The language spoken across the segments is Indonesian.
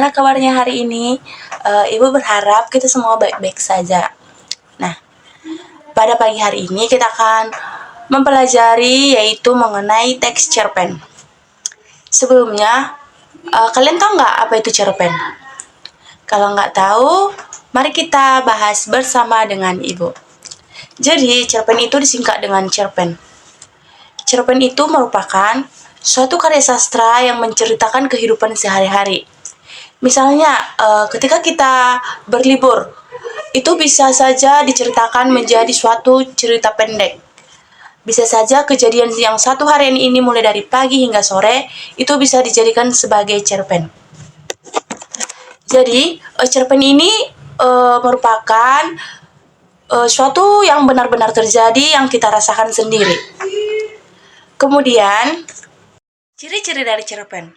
Gimana kabarnya hari ini? Ibu berharap kita semua baik-baik saja. Nah, pada pagi hari ini kita akan mempelajari yaitu mengenai teks cerpen. Sebelumnya, kalian tahu nggak apa itu cerpen? Kalau nggak tahu, mari kita bahas bersama dengan Ibu. Jadi, cerpen itu disingkat dengan cerpen. Cerpen itu merupakan suatu karya sastra yang menceritakan kehidupan sehari-hari. Misalnya, ketika kita berlibur, itu bisa saja diceritakan menjadi suatu cerita pendek. Bisa saja kejadian yang satu harian ini mulai dari pagi hingga sore, itu bisa dijadikan sebagai cerpen. Jadi, cerpen ini merupakan suatu yang benar-benar terjadi yang kita rasakan sendiri. Kemudian, ciri-ciri dari cerpen.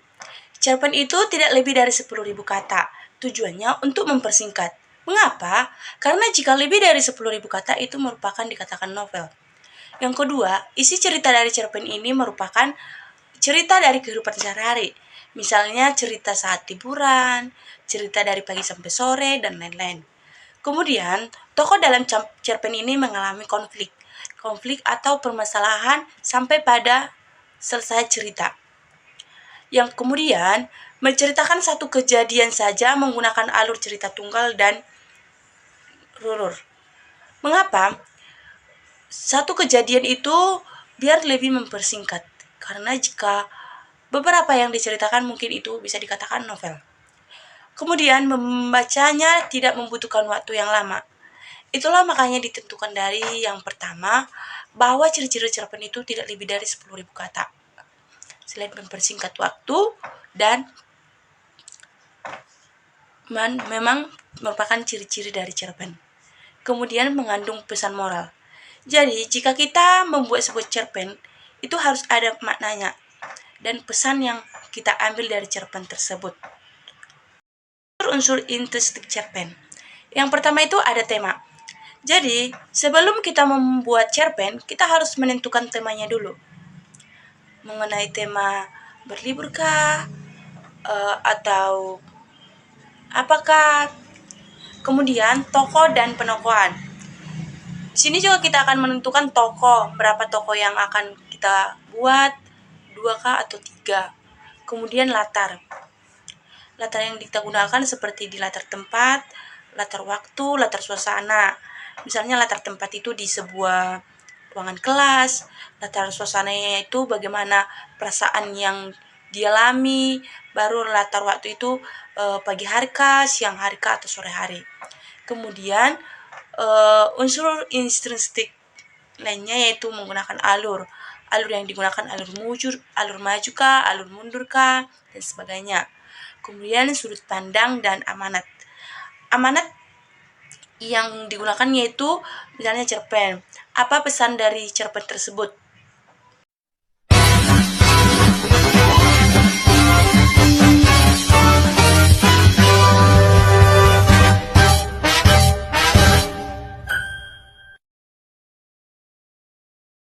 Cerpen itu tidak lebih dari 10.000 kata. Tujuannya untuk mempersingkat. Mengapa? Karena jika lebih dari 10.000 kata itu merupakan dikatakan novel. Yang kedua, isi cerita dari cerpen ini merupakan cerita dari kehidupan sehari-hari. Misalnya cerita saat liburan, cerita dari pagi sampai sore, dan lain-lain. Kemudian, tokoh dalam cerpen ini mengalami konflik atau permasalahan sampai pada selesai cerita. Yang kemudian menceritakan satu kejadian saja menggunakan alur cerita tunggal dan rurur. Mengapa? Satu kejadian itu biar lebih mempersingkat. Karena jika beberapa yang diceritakan mungkin itu bisa dikatakan novel. Kemudian membacanya tidak membutuhkan waktu yang lama. Itulah makanya ditentukan dari yang pertama bahwa ciri-ciri cerpen itu tidak lebih dari 10.000 kata. Selain mempersingkat waktu dan memang merupakan ciri-ciri dari cerpen. Kemudian mengandung pesan moral. Jadi, jika kita membuat sebuah cerpen, itu harus ada maknanya dan pesan yang kita ambil dari cerpen tersebut. Unsur intistik cerpen. Yang pertama itu ada tema. Jadi, sebelum kita membuat cerpen, kita harus menentukan temanya dulu. Mengenai tema berliburkah? Atau apakah? Kemudian tokoh dan penokohan. Di sini juga kita akan menentukan tokoh, berapa tokoh yang akan kita buat, 2 atau 3. Kemudian latar. Latar yang kita gunakan seperti di latar tempat, latar waktu, latar suasana. Misalnya latar tempat itu di sebuah ruangan kelas, latar suasananya itu bagaimana perasaan yang dialami, baru latar waktu itu pagi hari kah, siang hari kah, atau sore hari. Kemudian unsur intrinsik lainnya yaitu menggunakan alur yang digunakan alur maju kah, alur mundur kah, dan sebagainya. Kemudian sudut pandang dan amanat yang digunakan yaitu misalnya cerpen, apa pesan dari cerpen tersebut,